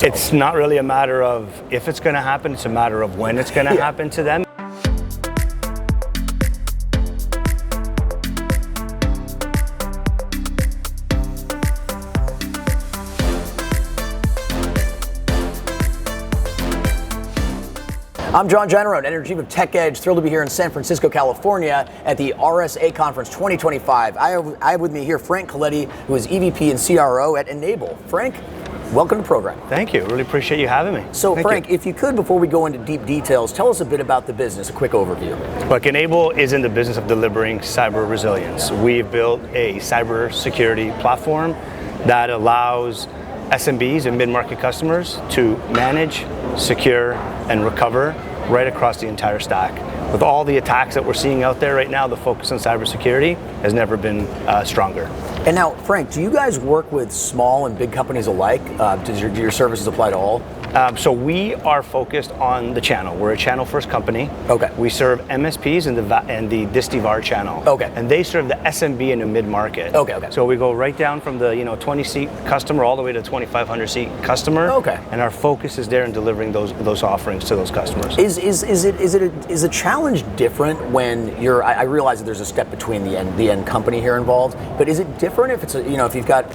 It's not really a matter of if it's going to happen, it's a matter of when it's going to happen to them. I'm John Generone, Editor-in-Chief of Tech Edge. Thrilled to be here in San Francisco, California at the RSAC Conference 2025. I have with me here Frank Colletti, who is EVP and CRO at Enable. Frank, welcome to the program. Thank you. Really appreciate you having me. So Frank, if you could, before we go into deep details, tell us a bit about the business, a quick overview. Look, Enable is in the business of delivering cyber resilience. We've built a cyber security platform that allows SMBs and mid-market customers to manage, secure, and recover right across the entire stack. With all the attacks that we're seeing out there right now, the focus on cybersecurity has never been stronger. And now, Frank, do you guys work with small and big companies alike? Do your services apply to all? So we are focused on the channel. We're a channel-first company. Okay. We serve MSPs and the Disti-VAR channel. Okay. And they serve the SMB and the mid-market. Okay. So we go right down from the 20-seat customer all the way to 2,500-seat customer. Okay. And our focus is there in delivering those offerings to those customers. Is a challenge different when you're? I realize that there's a step between the end company here involved, but is it different if it's if you've got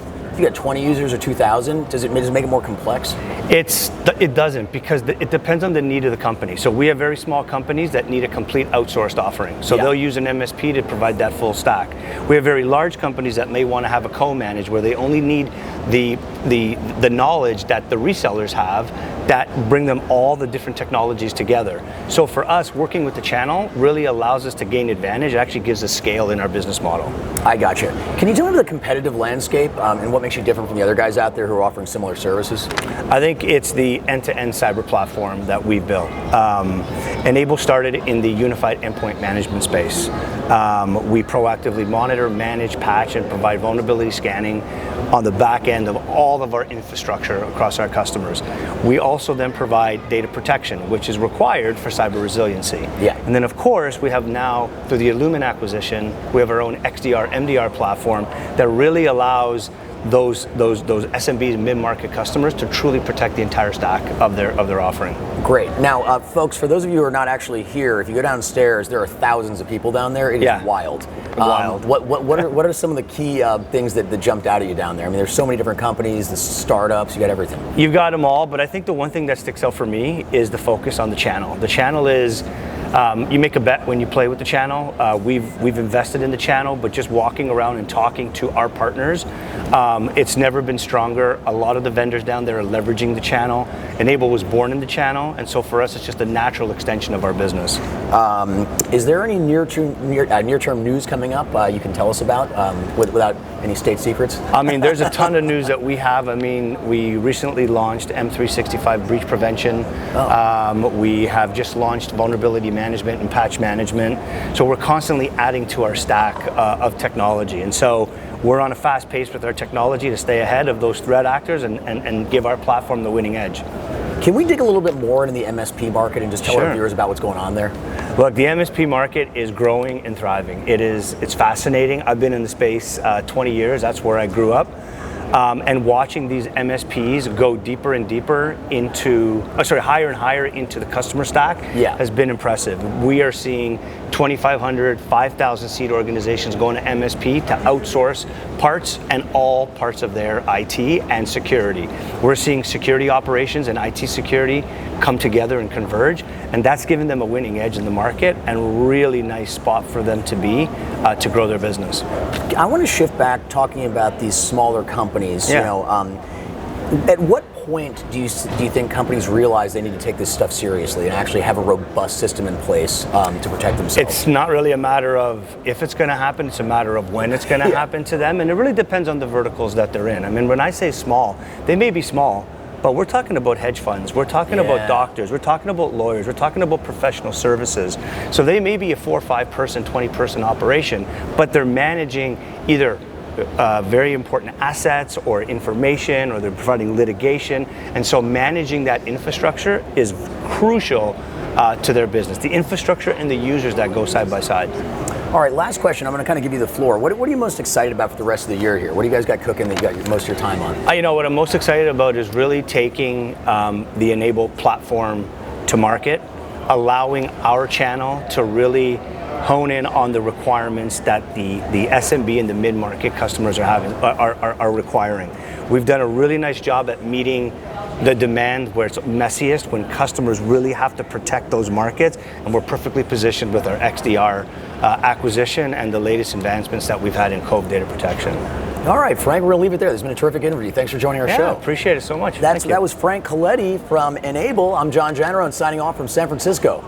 20 users or 2,000? Does it make it more complex? It doesn't, because it depends on the need of the company. So we have very small companies that need a complete outsourced offering. So they'll use an MSP to provide that full stack. We have very large companies that may want to have a co-manage where they only need the knowledge that the resellers have that bring them all the different technologies together. So for us, working with the channel really allows us to gain advantage. It actually gives us scale in our business model. I gotcha. Can you tell me the competitive landscape and what makes you different from the other guys out there who are offering similar services? I think it's the end-to-end cyber platform that we've built. Enable started in the unified endpoint management space. We proactively monitor, manage, patch, and provide vulnerability scanning on the back end of all of our infrastructure across our customers. We also then provide data protection, which is required for cyber resiliency. Yeah. And then of course, we have now, through the Illumin acquisition, we have our own XDR, MDR platform that really allows those SMBs and mid-market customers to truly protect the entire stack of their offering. Great. Now, folks, for those of you who are not actually here, if you go downstairs, there are thousands of people down there. It is wild. Wild. What are some of the key things that jumped out at you down there? I mean, there's so many different companies, the startups, you got everything. You've got them all, but I think the one thing that sticks out for me is the focus on the channel. The channel is, you make a bet when you play with the channel. We've invested in the channel, but just walking around and talking to our partners, it's never been stronger. A lot of the vendors down there are leveraging the channel. Enable was born in the channel, and so for us, it's just a natural extension of our business. Is there any near-term news coming up you can tell us about without any state secrets? I mean, there's a ton of news that we have. I mean, we recently launched M365 breach prevention. We have just launched vulnerability management and patch management. So we're constantly adding to our stack of technology. And so we're on a fast pace with our technology to stay ahead of those threat actors and give our platform the winning edge. Can we dig a little bit more into the MSP market and just tell our viewers about what's going on there? Look, the MSP market is growing and thriving. It's fascinating. I've been in the space 20 years. That's where I grew up. And watching these MSPs go deeper and deeper into, higher and higher into the customer stack has been impressive. We are seeing 2,500, 5,000 seat organizations going to MSP to outsource parts and all parts of their IT and security. We're seeing security operations and IT security come together and converge, and that's given them a winning edge in the market and a really nice spot for them to be to grow their business. I want to shift back talking about these smaller companies. At what point do you think companies realize they need to take this stuff seriously and actually have a robust system in place to protect themselves? It's not really a matter of if it's going to happen, it's a matter of when it's going to happen to them, and it really depends on the verticals that they're in. I mean, when I say small, they may be small, but we're talking about hedge funds, we're talking about doctors, we're talking about lawyers, we're talking about professional services. So they may be a 4 or 5 person, 20 person operation, but they're managing either very important assets or information, or they're providing litigation. And so managing that infrastructure is crucial to their business. The infrastructure and the users that go side by side. All right, last question. I'm going to kind of give you the floor. What are you most excited about for the rest of the year here? What do you guys got cooking that you got most of your time on? You know, what I'm most excited about is really taking the Enable platform to market, allowing our channel to really hone in on the requirements that the SMB and the mid-market customers are requiring. We've done a really nice job at meeting the demand where it's messiest, when customers really have to protect those markets, and we're perfectly positioned with our XDR acquisition and the latest advancements that we've had in Cove data protection. All right, Frank, we're going to leave it there. This has been a terrific interview. Thanks for joining our show. Appreciate it so much. That was Frank Colletti from Enable. I'm John Janarone signing off from San Francisco.